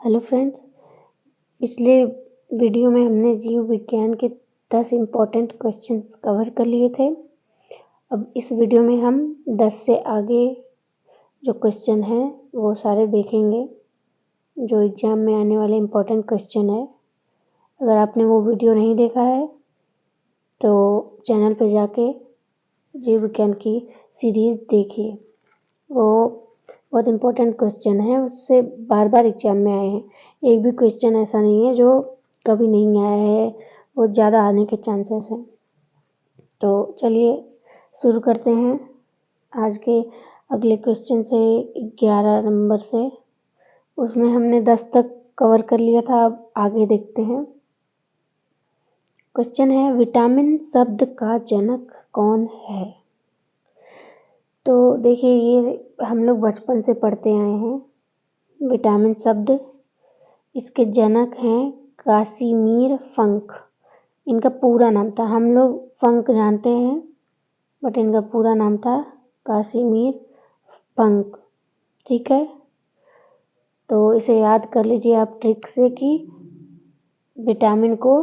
Hello friends, पिछले video में हमने जीव विज्ञान के 10 इम्पोर्टेंट क्वेश्चन कवर कर लिए थे। अब इस वीडियो में हम 10 से आगे जो क्वेश्चन हैं वो सारे देखेंगे, जो एग्ज़ाम में आने वाले इम्पोर्टेंट क्वेश्चन है। अगर आपने वो वीडियो नहीं देखा है तो चैनल पे जाके जीव विज्ञान की सीरीज़ देखिए। वो बहुत इम्पोर्टेंट क्वेश्चन है, उससे बार बार एग्जाम में आए हैं। एक भी क्वेश्चन ऐसा नहीं है जो कभी नहीं आया है, वो ज़्यादा आने के चांसेस हैं। तो चलिए शुरू करते हैं आज के अगले क्वेश्चन से। 11 नंबर से, उसमें हमने 10 तक कवर कर लिया था। अब आगे देखते हैं। क्वेश्चन है, विटामिन शब्द का जनक कौन है? तो देखिए, ये हम लोग बचपन से पढ़ते आए हैं। विटामिन शब्द, इसके जनक हैं कासिमिर फंक। इनका पूरा नाम था, हम लोग फंक जानते हैं बट इनका पूरा नाम था कासिमिर फंक। ठीक है, तो इसे याद कर लीजिए आप ट्रिक से कि विटामिन को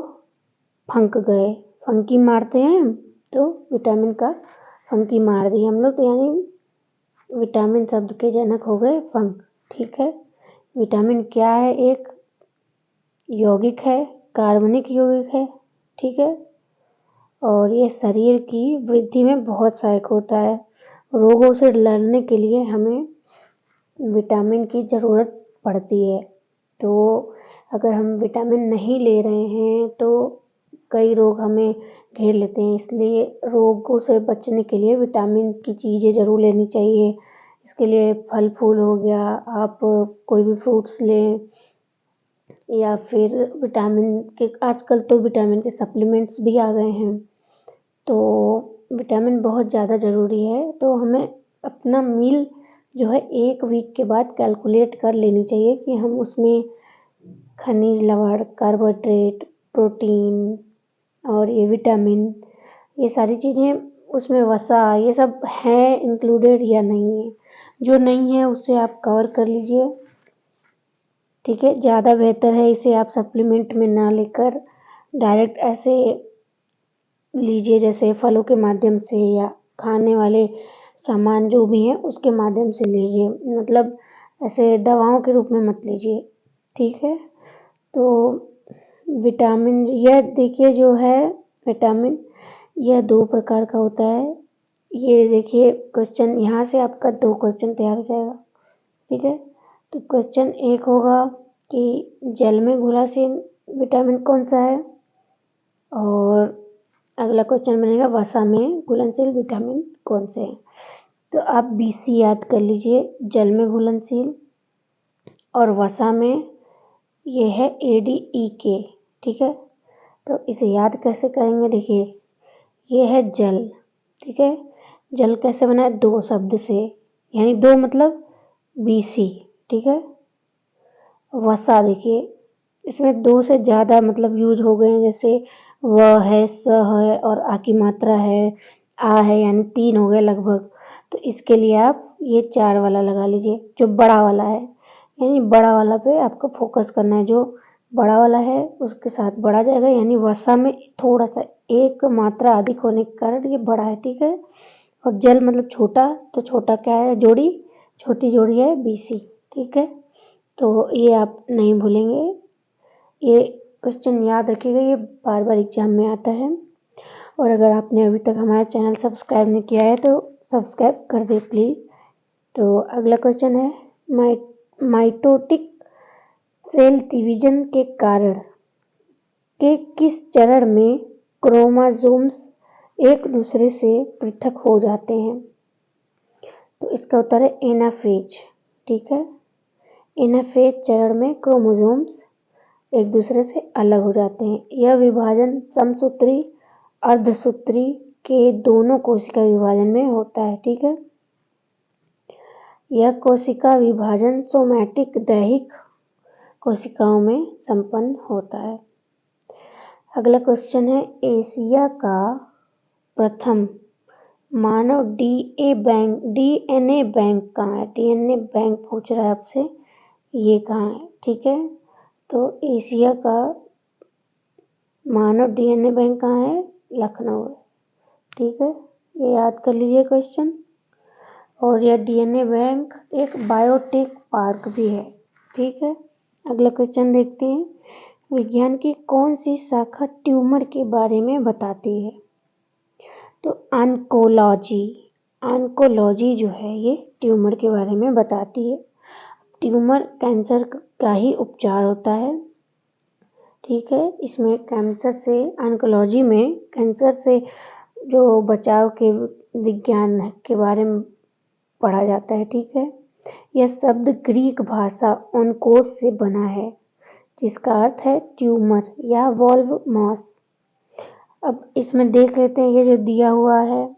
फंक गए, फंकी मारते हैं तो विटामिन का फंकी मार दी हम लोग, तो यानी विटामिन शब्द के जनक हो गए फंक। ठीक है, विटामिन क्या है? एक यौगिक है, कार्बनिक यौगिक है। ठीक है, और ये शरीर की वृद्धि में बहुत सहायक होता है। रोगों से लड़ने के लिए हमें विटामिन की ज़रूरत पड़ती है। तो अगर हम विटामिन नहीं ले रहे हैं तो कई रोग हमें घेर लेते हैं, इसलिए रोगों से बचने के लिए विटामिन की चीज़ें ज़रूर लेनी चाहिए। इसके लिए फल फूल हो गया, आप कोई भी फ्रूट्स लें, या फिर विटामिन के, आजकल तो विटामिन के सप्लीमेंट्स भी आ गए हैं। तो विटामिन बहुत ज़्यादा ज़रूरी है। तो हमें अपना मील जो है 1 वीक के बाद कैलकुलेट कर लेनी चाहिए कि हम उसमें खनिज लवण, कार्बोहाइड्रेट, प्रोटीन और ये विटामिन, ये सारी चीज़ें उसमें, वसा, ये सब है इंक्लूडेड या नहीं है। जो नहीं है उसे आप कवर कर लीजिए। ठीक है, ज़्यादा बेहतर है इसे आप सप्लीमेंट में ना लेकर डायरेक्ट ऐसे लीजिए, जैसे फलों के माध्यम से या खाने वाले सामान जो भी हैं उसके माध्यम से लीजिए, मतलब ऐसे दवाओं के रूप में मत लीजिए। ठीक है, तो विटामिन, यह देखिए जो है विटामिन, यह 2 प्रकार का होता है। ये देखिए क्वेश्चन, यहाँ से आपका 2 क्वेश्चन तैयार हो जाएगा। ठीक है, तो क्वेश्चन 1 होगा कि जल में घुलनशील विटामिन कौन सा है, और अगला क्वेश्चन बनेगा वसा में घुलनशील विटामिन कौन से हैं। तो आप BC याद कर लीजिए, जल में घुलनशील, और वसा में ये है ADEK। ठीक है, तो इसे याद कैसे करेंगे? देखिए, ये है जल। ठीक है, जल कैसे बना है? 2 शब्द से, यानी 2 मतलब BC। ठीक है, वसा देखिए, इसमें 2 से ज़्यादा मतलब यूज हो गए हैं, जैसे व है, स है और आ की मात्रा है, आ है, यानी 3 हो गए लगभग। तो इसके लिए आप ये 4 वाला लगा लीजिए, जो बड़ा वाला है, यानी बड़ा वाला पे आपको फोकस करना है। जो बड़ा वाला है उसके साथ बढ़ा जाएगा, यानी वसा में थोड़ा सा एक मात्रा अधिक होने के कारण ये बड़ा है। ठीक है, और जल मतलब छोटा, तो छोटा क्या है? जोड़ी, छोटी जोड़ी है BC। ठीक है, तो ये आप नहीं भूलेंगे, ये क्वेश्चन याद रखिएगा, ये बार बार एग्जाम में आता है। और अगर आपने अभी तक हमारा चैनल सब्सक्राइब नहीं किया है तो सब्सक्राइब कर दे प्लीज़। तो अगला क्वेश्चन है, माइटोटिक सेल डिवीजन के कारण के किस चरण में क्रोमोसोम्स एक दूसरे से पृथक हो जाते हैं? तो इसका उत्तर है एनाफेज। ठीक है, एनाफेज चरण में क्रोमोसोम्स एक दूसरे से अलग हो जाते हैं। यह विभाजन समसूत्री, अर्धसूत्री के दोनों कोशिका विभाजन में होता है। ठीक है, यह कोशिका विभाजन सोमैटिक दैहिक कोशिकाओं में संपन्न होता है। अगला क्वेश्चन है, एशिया का प्रथम मानव DNA बैंक कहाँ है? DNA बैंक पूछ रहा है आपसे, ये कहाँ है? ठीक है। तो एशिया का मानव डीएनए बैंक कहाँ है? लखनऊ है, ठीक है। ये याद कर लीजिए क्वेश्चन। और यह डीएनए बैंक एक बायोटेक पार्क भी है, ठीक है। अगला क्वेश्चन देखते हैं। विज्ञान की कौन सी शाखा ट्यूमर के बारे में बताती है? तो ऑन्कोलॉजी जो है ये ट्यूमर के बारे में बताती है। ट्यूमर कैंसर का ही उपचार होता है, ठीक है। इसमें कैंसर से, ऑन्कोलॉजी में कैंसर से जो बचाव के विज्ञान के बारे में पढ़ा जाता है, ठीक है। यह शब्द ग्रीक भाषा ओनकोस से बना है, जिसका अर्थ है ट्यूमर या वॉल्व मॉस। अब इसमें देख लेते हैं, ये जो दिया हुआ है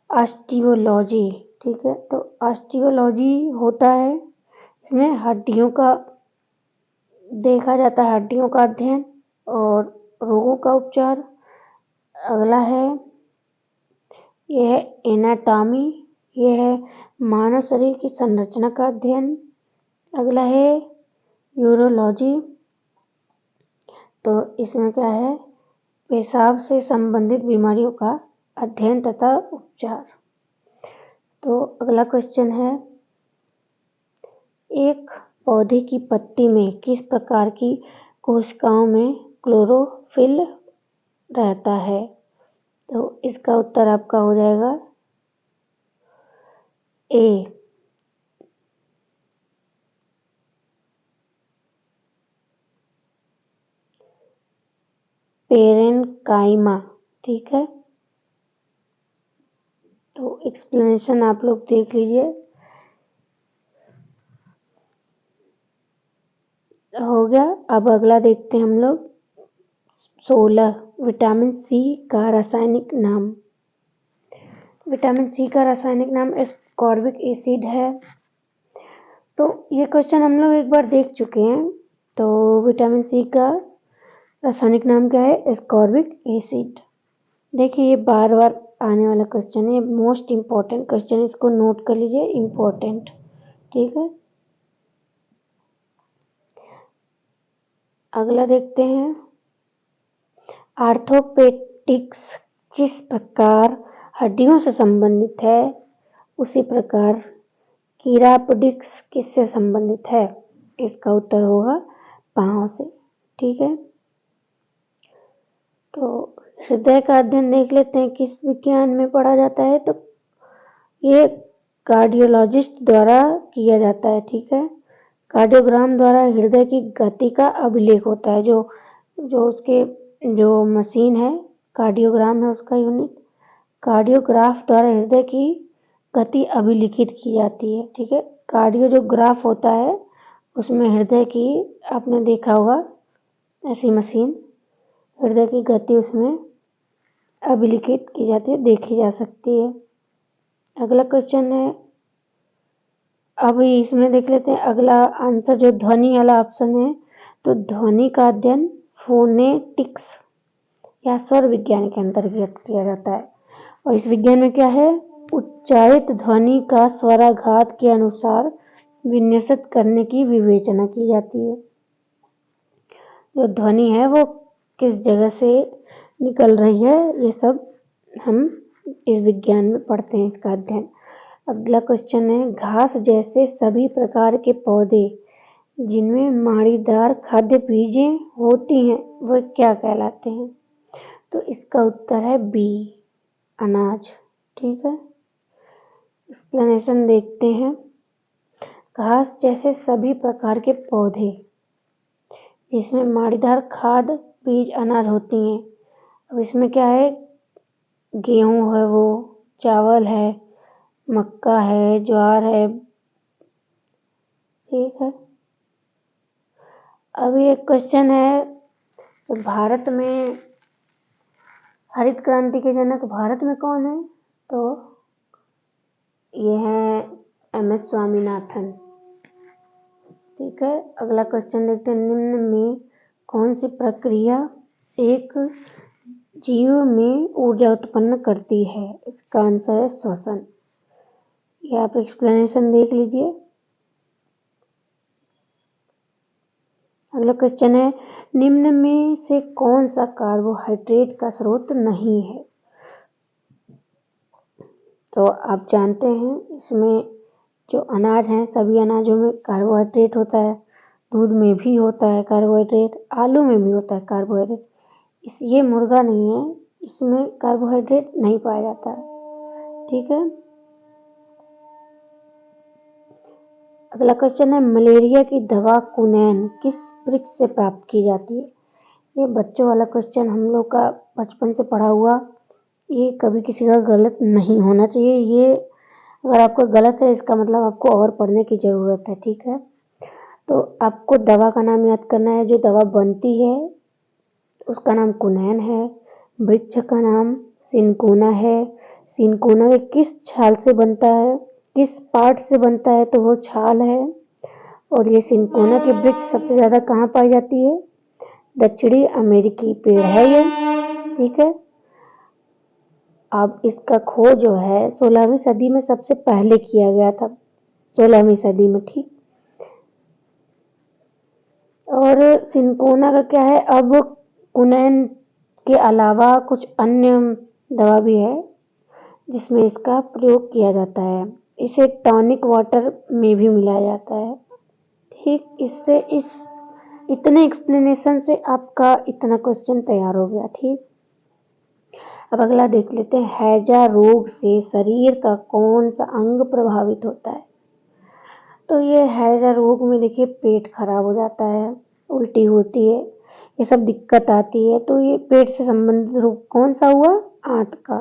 ऑस्टियोलॉजी, ठीक है। तो ऑस्टियोलॉजी होता है, इसमें हड्डियों का देखा जाता है, हड्डियों का अध्ययन और रोगों का उपचार। अगला है, यह है एनाटॉमी, यह है मानव शरीर की संरचना का अध्ययन। अगला है यूरोलॉजी, तो इसमें क्या है, पेशाब से संबंधित बीमारियों का अध्ययन तथा उपचार। तो अगला क्वेश्चन है, एक पौधे की पत्ती में किस प्रकार की कोशिकाओं में क्लोरोफिल रहता है? तो इसका उत्तर आपका हो जाएगा ए। पेरेन्काइमा, ठीक है। तो एक्सप्लेनेशन आप लोग देख लीजिए, हो गया। अब अगला देखते हैं हम लोग 16, विटामिन सी का रासायनिक नाम। विटामिन सी का रासायनिक नाम एस्कॉर्बिक एसिड है। तो ये क्वेश्चन हम लोग एक बार देख चुके हैं। तो विटामिन सी का रासायनिक नाम क्या है? Ascorbic acid. देखिए ये बार बार आने वाला क्वेश्चन है, मोस्ट इम्पोर्टेंट क्वेश्चन, इसको नोट कर लीजिए, इम्पोर्टेंट, ठीक है। अगला देखते हैं, आर्थोपेडिक्स जिस प्रकार हड्डियों से संबंधित है, उसी प्रकार कीरापोडिक्स किससे संबंधित है? इसका उत्तर होगा पाँव से, ठीक है। तो हृदय का अध्ययन देख लेते हैं, किस विज्ञान में पढ़ा जाता है? तो ये कार्डियोलॉजिस्ट द्वारा किया जाता है, ठीक है। कार्डियोग्राम द्वारा हृदय की गति का अभिलेख होता है, जो उसके जो मशीन है, कार्डियोग्राम है उसका यूनिट। कार्डियोग्राफ द्वारा हृदय की गति अभिलिखित की जाती है, ठीक है। कार्डियो जो ग्राफ होता है उसमें हृदय की, आपने देखा होगा ऐसी मशीन, हृदय की गति उसमें अभिलिखित की जाती है, देखी जा सकती है। अगला क्वेश्चन है, अभी इसमें देख लेते हैं अगला आंसर, जो ध्वनि वाला ऑप्शन है। तो ध्वनि का अध्ययन फोनेटिक्स या स्वर विज्ञान के अंतर्गत किया जाता है। और इस विज्ञान में क्या है, उच्चारित ध्वनि का स्वराघात के अनुसार विन्यासित करने की विवेचना की जाती है। जो ध्वनि है वो किस जगह से निकल रही है, ये सब हम इस विज्ञान में पढ़ते हैं, इसका अध्ययन। अगला क्वेश्चन है, घास जैसे सभी प्रकार के पौधे जिनमें माड़ीदार खाद्य बीजें होती हैं, वह क्या कहलाते हैं? तो इसका उत्तर है बी, अनाज, ठीक है। एक्सप्लेनेशन देखते हैं, घास जैसे सभी प्रकार के पौधे जिसमें माड़ीदार खाद बीज अनाज होती हैं। अब इसमें क्या है, गेहूं है, वो चावल है, मक्का है, ज्वार है, ठीक है। अभी एक क्वेश्चन है, तो भारत में हरित क्रांति के जनक भारत में कौन है? तो ये है एम.एस. स्वामीनाथन, ठीक है। अगला क्वेश्चन देखते हैं, निम्न में कौन सी प्रक्रिया एक जीव में ऊर्जा उत्पन्न करती है? इसका आंसर है श्वसन। ये आप एक्सप्लेनेशन देख लीजिए। अगला क्वेश्चन है, निम्न में से कौन सा कार्बोहाइड्रेट का स्रोत नहीं है? तो आप जानते हैं इसमें जो अनाज हैं सभी अनाजों में कार्बोहाइड्रेट होता है, दूध में भी होता है कार्बोहाइड्रेट, आलू में भी होता है कार्बोहाइड्रेट। ये मुर्गा नहीं है, इसमें कार्बोहाइड्रेट नहीं पाया जाता है। ठीक है। अगला क्वेश्चन है, मलेरिया की दवा कुनैन किस वृक्ष से प्राप्त की जाती है? ये बच्चों वाला क्वेश्चन हम लोग का बचपन से पढ़ा हुआ, ये कभी किसी का गलत नहीं होना चाहिए। ये अगर आपको गलत है इसका मतलब आपको और पढ़ने की ज़रूरत है। ठीक है। तो आपको दवा का नाम याद करना है, जो दवा बनती है उसका नाम कुनैन है, वृक्ष का नाम सिनकोना है। सिनकोना के किस छाल से बनता है, किस पार्ट से बनता है? तो वो छाल है। और ये सिनकोना की वृक्ष सबसे ज़्यादा कहाँ पाई जाती है? दक्षिणी अमेरिकी पेड़ है ये। ठीक है। अब इसका खोज जो है 16वीं सदी में सबसे पहले किया गया था, 16वीं सदी में। ठीक। और सिनकोना का क्या है, अब कुनैन के अलावा कुछ अन्य दवा भी है जिसमें इसका प्रयोग किया जाता है। इसे टॉनिक वाटर में भी मिलाया जाता है। ठीक। इससे इतने एक्सप्लेनेशन से आपका इतना क्वेश्चन तैयार हो गया। ठीक। अब अगला देख लेते हैं, हैजा रोग से शरीर का कौन सा अंग प्रभावित होता है? तो ये हैजा रोग में देखिए पेट खराब हो जाता है, उल्टी होती है, ये सब दिक्कत आती है। तो ये पेट से संबंधित रोग कौन सा हुआ? आंत का।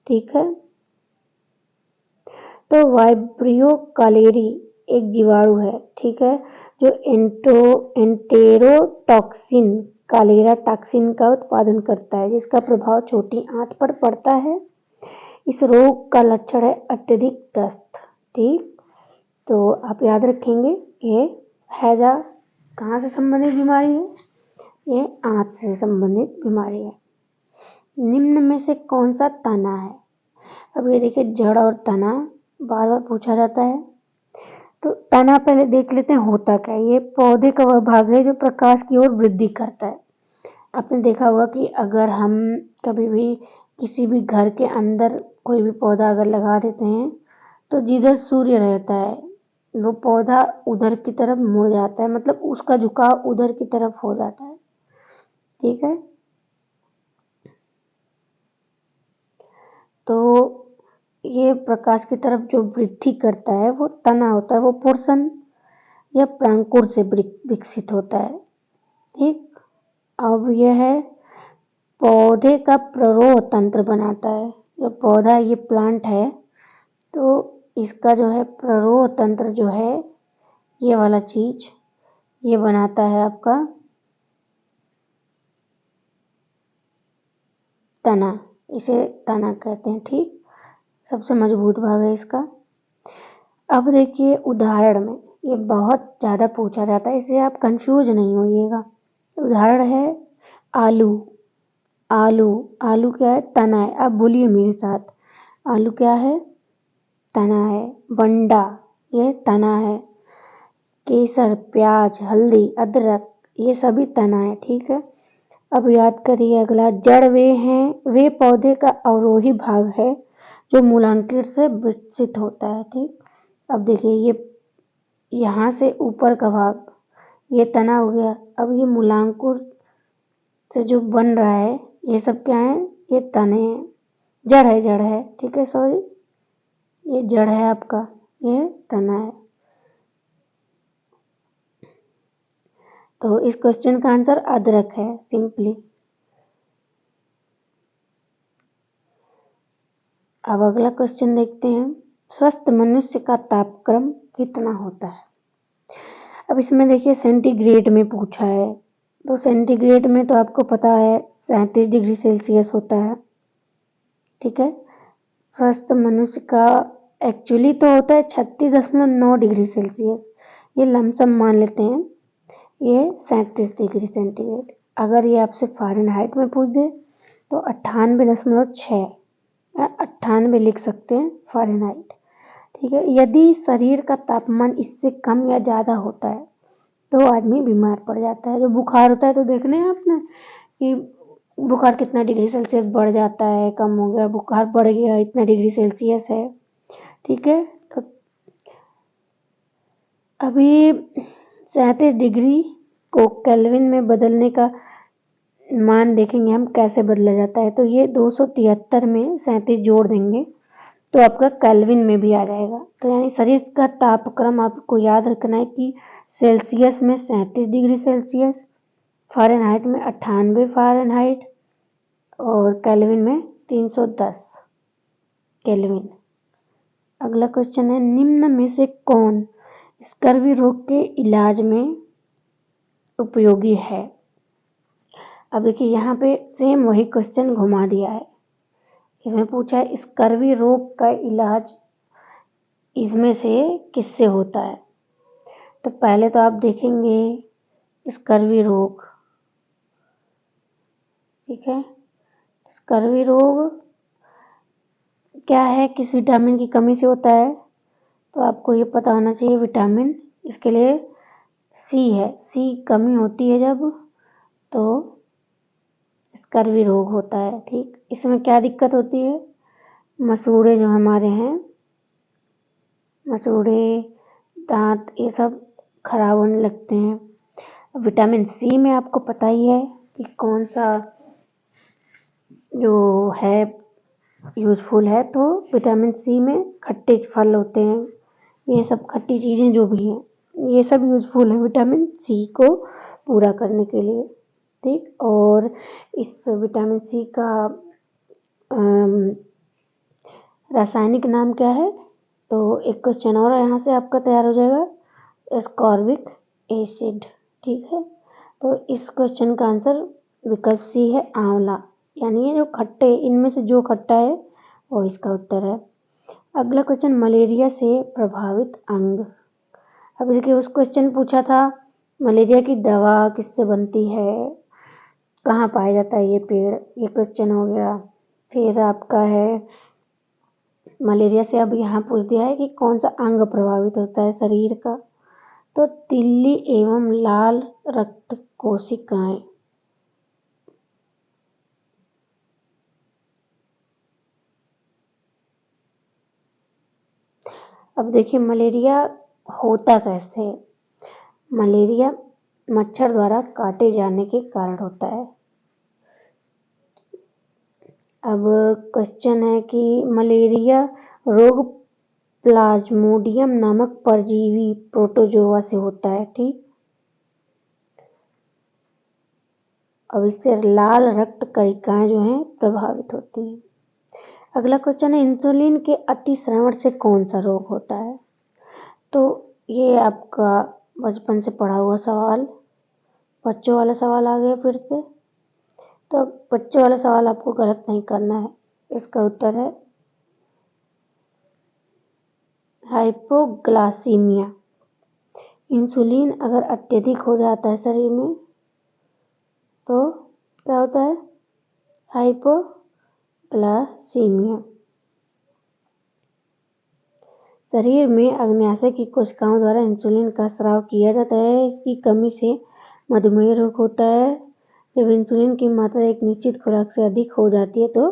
ठीक है। तो वाइब्रियो कालेरी एक जीवाणु है। ठीक है। जो एंटेरोटॉक्सिन कालेरा टॉक्सिन का उत्पादन करता है, जिसका प्रभाव छोटी आंत पर पड़ता है। इस रोग का लक्षण है अत्यधिक दस्त। ठीक। तो आप याद रखेंगे, ये हैजा कहाँ से संबंधित बीमारी है? ये आंत से संबंधित बीमारी है। निम्न में से कौन सा तना है? अब ये देखिए, जड़ और तना बार बार पूछा जाता है। तो तना पहले देख लेते हैं होता क्या है। ये पौधे का वह भाग है जो प्रकाश की ओर वृद्धि करता है। आपने देखा होगा कि अगर हम कभी भी किसी भी घर के अंदर कोई भी पौधा अगर लगा देते हैं तो जिधर सूर्य रहता है वो पौधा उधर की तरफ मुड़ जाता है, मतलब उसका झुकाव उधर की तरफ हो जाता है। ठीक है। तो ये प्रकाश की तरफ जो वृद्धि करता है वो तना होता है, वो पोर्शन या प्रांकुर से विकसित होता है। ठीक। अब यह है पौधे का प्ररोह तंत्र बनाता है। जो पौधा ये प्लांट है तो इसका जो है प्ररोह तंत्र जो है ये वाला चीज ये बनाता है आपका तना, इसे तना कहते हैं। ठीक। सबसे मजबूत भाग है इसका। अब देखिए उदाहरण में ये बहुत ज़्यादा पूछा जाता है, इससे आप कंफ्यूज नहीं होइएगा। उदाहरण है आलू। आलू आलू क्या है? तना है। अब बोलिए मेरे साथ, आलू क्या है? तना है। बंडा ये तना है। केसर, प्याज, हल्दी, अदरक ये सभी तना है। ठीक है। अब याद करिए अगला, जड़ वे पौधे का अवरोही भाग है जो मूलांकुर से विकसित होता है। ठीक। अब देखिए ये यहाँ से ऊपर का भाग ये तना हो गया। अब ये मूलांकुर से जो बन रहा है ये सब क्या है? ये तने हैं, जड़ है। ठीक है, सॉरी, ये जड़ है आपका, ये तना है। तो इस क्वेश्चन का आंसर अदरक है सिंपली। अब अगला क्वेश्चन देखते हैं, स्वस्थ मनुष्य का तापक्रम कितना होता है? अब इसमें देखिए सेंटीग्रेड में पूछा है, तो सेंटीग्रेड में तो आपको पता है 37 डिग्री सेल्सियस होता है। ठीक है। स्वस्थ मनुष्य का एक्चुअली तो होता है 36.9 डिग्री सेल्सियस, ये लमसम मान लेते हैं, ये 37 डिग्री सेंटीग्रेड। अगर ये आपसे फ़ारेनहाइट में पूछ दे तो 98.6, 98 लिख सकते हैं फ़ारेनहाइट। ठीक है। यदि शरीर का तापमान इससे कम या ज़्यादा होता है तो आदमी बीमार पड़ जाता है। जब बुखार होता है तो देखने हैं आपने कि बुखार कितना डिग्री सेल्सियस बढ़ जाता है, कम हो गया, बुखार बढ़ गया, इतना डिग्री सेल्सियस है, ठीक है। तो अभी 37 डिग्री को केल्विन में बदलने का मान देखेंगे हम कैसे बदला जाता है। तो ये 273 में 37 जोड़ देंगे तो आपका केल्विन में भी आ जाएगा। तो यानी शरीर का तापक्रम आपको याद रखना है कि सेल्सियस में 37 डिग्री सेल्सियस, फ़ारेनहाइट में 98 फ़ारेनहाइट और केल्विन में 310 केल्विन। अगला क्वेश्चन है, निम्न में से कौन स्कर्वी रोग के इलाज में उपयोगी है। अब देखिए यहाँ पे सेम वही क्वेश्चन घुमा दिया है। इसमें पूछा है स्कर्वी रोग का इलाज इसमें से किससे होता है। तो पहले तो आप देखेंगे स्कर्वी रोग, ठीक है। स्कर्वी रोग क्या है, किस विटामिन की कमी से होता है। तो आपको ये पता होना चाहिए विटामिन, इसके लिए सी है, सी कमी होती है जब तो स्कर्वी रोग होता है, ठीक। इसमें क्या दिक्कत होती है, मसूड़े जो हमारे हैं, मसूड़े, दांत, ये सब खराब होने लगते हैं। विटामिन सी में आपको पता ही है कि कौन सा जो है यूजफुल है। तो विटामिन सी में खट्टे फल होते हैं, ये सब खट्टी चीज़ें जो भी हैं ये सब यूजफुल है विटामिन सी को पूरा करने के लिए, ठीक। और इस विटामिन सी का रासायनिक नाम क्या है। तो एक क्वेश्चन और यहाँ से आपका तैयार हो जाएगा, एस्कॉर्बिक एसिड, ठीक है। तो इस क्वेश्चन का आंसर विकल्प सी है, आंवला। यानी ये जो खट्टे, इनमें से जो खट्टा है वो इसका उत्तर है। अगला क्वेश्चन, मलेरिया से प्रभावित अंग। अब देखिए उस क्वेश्चन पूछा था मलेरिया की दवा किससे बनती है, कहाँ पाया जाता है ये पेड़, ये क्वेश्चन हो गया। फिर आपका है मलेरिया से अब यहाँ पूछ दिया है कि कौन सा अंग प्रभावित होता है शरीर का। तो तिल्ली एवं लाल रक्त कोशिकाएं। अब देखिए मलेरिया होता कैसे है। मलेरिया मच्छर द्वारा काटे जाने के कारण होता है। अब क्वेश्चन है कि मलेरिया रोग प्लाज्मोडियम नामक परजीवी प्रोटोजोआ से होता है, ठीक। अब इससे लाल रक्त कणिकाएं जो हैं प्रभावित होती हैं। अगला क्वेश्चन है, इंसुलिन के अतिश्रवण से कौन सा रोग होता है। तो ये आपका बचपन से पढ़ा हुआ सवाल, बच्चों वाला सवाल आ गया फिर से। तो बच्चों वाला सवाल आपको गलत नहीं करना है, इसका उत्तर है हाइपोग्लासीमिया। इंसुलिन अगर अत्यधिक हो जाता है शरीर में तो क्या होता है, हाइपोग्लासीमिया। शरीर में अग्न्याशय की कोशिकाओं द्वारा इंसुलिन का स्राव किया जाता है, इसकी कमी से मधुमेह रोग होता है। जब इंसुलिन की मात्रा एक निश्चित खुराक से अधिक हो जाती है तो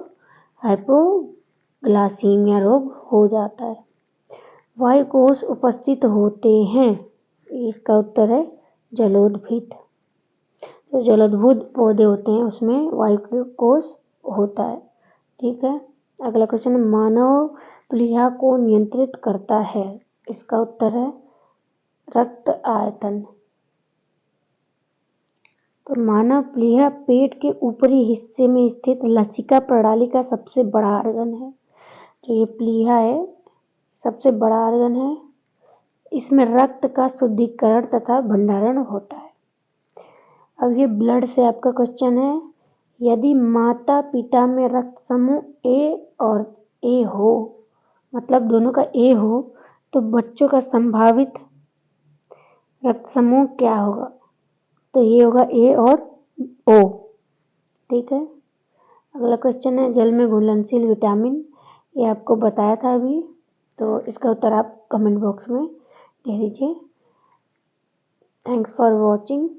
हाइपोग्लासीमिया रोग हो जाता है। वायु कोष उपस्थित होते हैं, इसका उत्तर है जलोदभित। तो जलोदभूत पौधे होते हैं उसमें वायु कोष होता है, ठीक है। अगला क्वेश्चन, मानव प्लीहा को नियंत्रित करता है, इसका उत्तर है रक्त आयतन। तो मानव प्लीहा पेट के ऊपरी हिस्से में स्थित लसिका प्रणाली का सबसे बड़ा आर्गन है। जो ये प्लीहा है सबसे बड़ा आर्गन है, इसमें रक्त का शुद्धिकरण तथा भंडारण होता है। अब ये ब्लड से आपका क्वेश्चन है, यदि माता पिता में रक्त समूह ए और ए हो, मतलब दोनों का ए हो, तो बच्चों का संभावित रक्त समूह क्या होगा। तो ये होगा ए और ओ, ठीक है। अगला क्वेश्चन है, जल में घुलनशील विटामिन, ये आपको बताया था अभी, तो इसका उत्तर आप कमेंट बॉक्स में दे दीजिए। Thanks for watching.